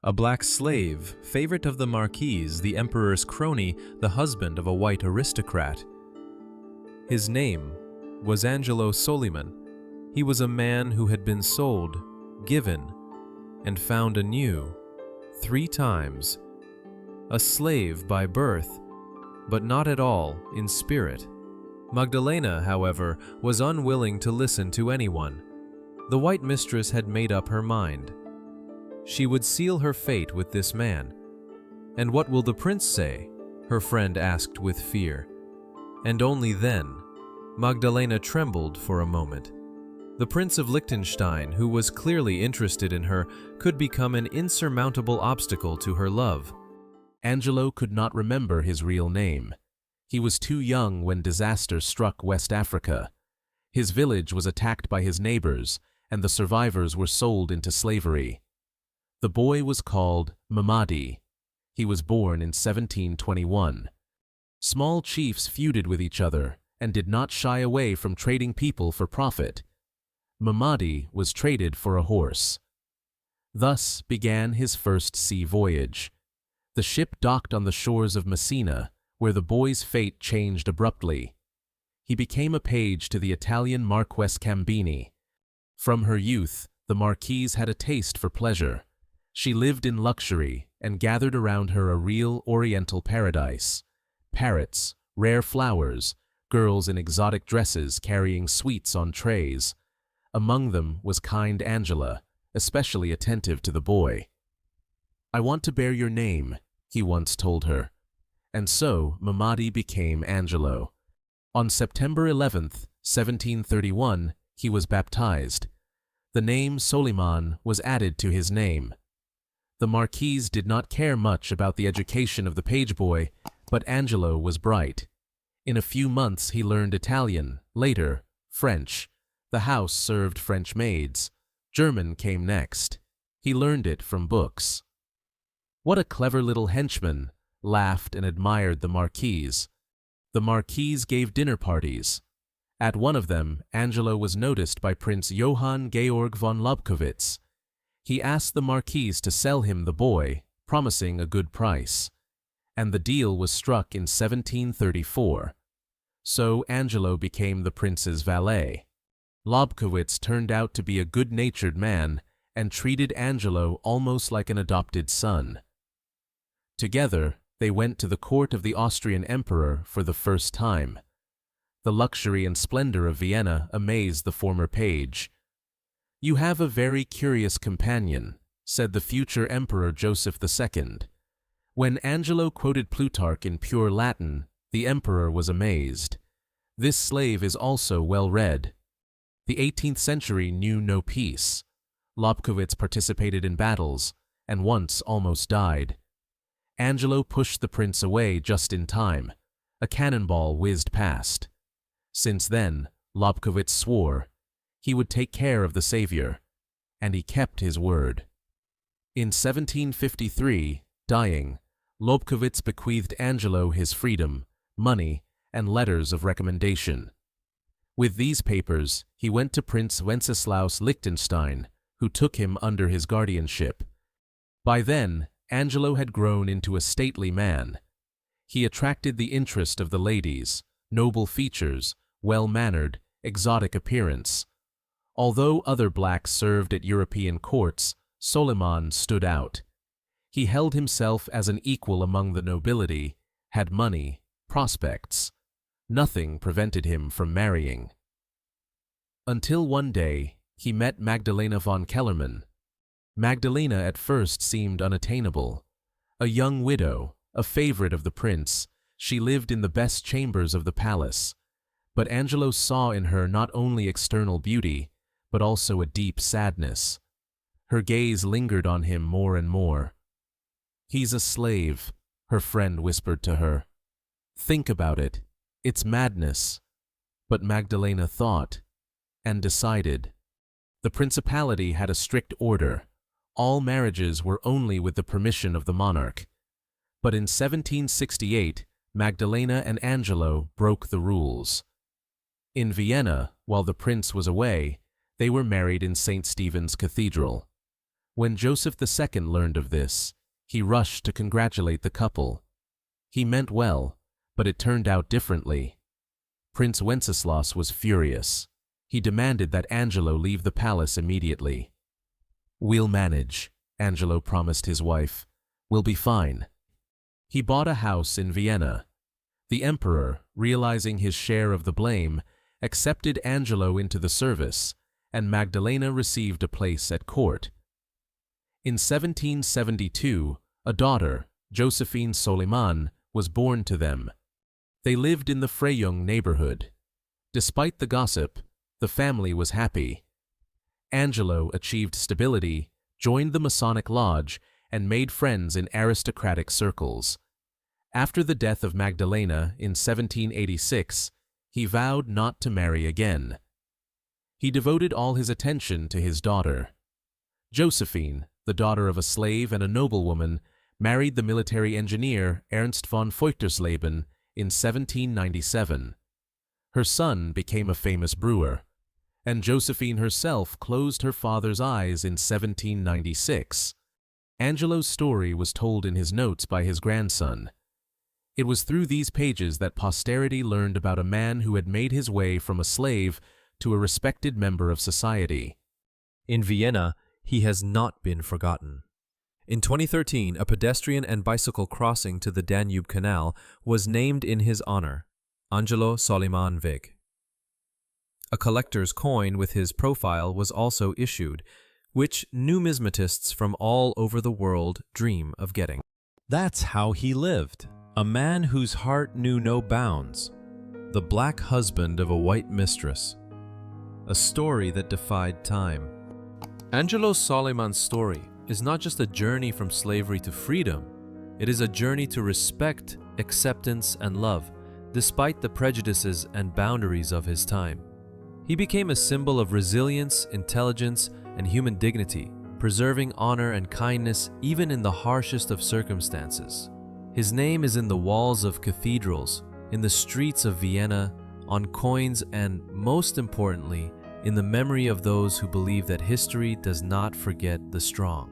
a black slave, favorite of the Marquis, the emperor's crony, the husband of a white aristocrat. His name was Angelo Soliman. He was a man who had been sold, given, and found anew 3 times. A slave by birth, but not at all in spirit. Magdalena, however, was unwilling to listen to anyone. The white mistress had made up her mind. She would seal her fate with this man. "And what will the prince say?" her friend asked with fear. And only then, Magdalena trembled for a moment. The Prince of Liechtenstein, who was clearly interested in her, could become an insurmountable obstacle to her love. Angelo could not remember his real name. He was too young when disaster struck West Africa. His village was attacked by his neighbors, and the survivors were sold into slavery. The boy was called Mamadi. He was born in 1721. Small chiefs feuded with each other and did not shy away from trading people for profit. Mamadi was traded for a horse. Thus began his first sea voyage. The ship docked on the shores of Messina, where the boy's fate changed abruptly. He became a page to the Italian Marchesa Cambini. From her youth, the Marquise had a taste for pleasure. She lived in luxury and gathered around her a real Oriental paradise. Parrots, rare flowers, girls in exotic dresses carrying sweets on trays. Among them was kind Angela, especially attentive to the boy. "I want to bear your name," he once told her. And so Mamadi became Angelo. On September 11th, 1731, he was baptized. The name Soliman was added to his name. The Marquise did not care much about the education of the page boy, but Angelo was bright. In a few months he learned Italian, later French. The house served French maids. German came next. He learned it from books. "What a clever little henchman," laughed and admired the Marquise. The Marquise gave dinner parties. At one of them, Angelo was noticed by Prince Johann Georg von Lobkowitz. He asked the Marquise to sell him the boy, promising a good price. And the deal was struck in 1734. So Angelo became the prince's valet. Lobkowitz turned out to be a good-natured man and treated Angelo almost like an adopted son. Together, they went to the court of the Austrian emperor for the first time. The luxury and splendor of Vienna amazed the former page. "You have a very curious companion," said the future Emperor Joseph II. When Angelo quoted Plutarch in pure Latin, the emperor was amazed. This slave is also well read. The 18th century knew no peace. Lobkowitz participated in battles, and once almost died. Angelo pushed the prince away just in time. A cannonball whizzed past. Since then, Lobkowitz swore he would take care of the savior, and he kept his word. In 1753, dying, Lobkowitz bequeathed Angelo his freedom, money, and letters of recommendation. With these papers, he went to Prince Wenceslaus Liechtenstein, who took him under his guardianship. By then, Angelo had grown into a stately man. He attracted the interest of the ladies, noble features, well-mannered, exotic appearance. Although other blacks served at European courts, Soliman stood out. He held himself as an equal among the nobility, had money, prospects. Nothing prevented him from marrying. Until one day, he met Magdalena von Kellermann. Magdalena at first seemed unattainable. A young widow, a favorite of the prince, she lived in the best chambers of the palace. But Angelo saw in her not only external beauty, but also a deep sadness. Her gaze lingered on him more and more. "He's a slave," her friend whispered to her. "Think about it. It's madness." But Magdalena thought, and decided. The principality had a strict order. All marriages were only with the permission of the monarch. But in 1768, Magdalena and Angelo broke the rules. In Vienna, while the prince was away, they were married in St. Stephen's Cathedral. When Joseph II learned of this, he rushed to congratulate the couple. He meant well, but it turned out differently. Prince Wenceslas was furious. He demanded that Angelo leave the palace immediately. "We'll manage," Angelo promised his wife. "We'll be fine." He bought a house in Vienna. The emperor, realizing his share of the blame, accepted Angelo into the service, and Magdalena received a place at court. In 1772, a daughter, Josephine Soliman, was born to them. They lived in the Freyung neighborhood. Despite the gossip, the family was happy. Angelo achieved stability, joined the Masonic Lodge, and made friends in aristocratic circles. After the death of Magdalena in 1786, he vowed not to marry again. He devoted all his attention to his daughter. Josephine, the daughter of a slave and a noblewoman, married the military engineer Ernst von Feuchtersleben in 1797. Her son became a famous brewer, and Josephine herself closed her father's eyes in 1796. Angelo's story was told in his notes by his grandson. It was through these pages that posterity learned about a man who had made his way from a slave to a respected member of society. In Vienna, he has not been forgotten. In 2013, a pedestrian and bicycle crossing to the Danube Canal was named in his honor, Angelo Soliman Weg. A collector's coin with his profile was also issued, which numismatists from all over the world dream of getting. That's how he lived, a man whose heart knew no bounds, the black husband of a white mistress, a story that defied time. Angelo Soliman's story is not just a journey from slavery to freedom, it is a journey to respect, acceptance, and love, despite the prejudices and boundaries of his time. He became a symbol of resilience, intelligence, and human dignity, preserving honor and kindness even in the harshest of circumstances. His name is in the walls of cathedrals, in the streets of Vienna, on coins, and, most importantly, in the memory of those who believe that history does not forget the strong.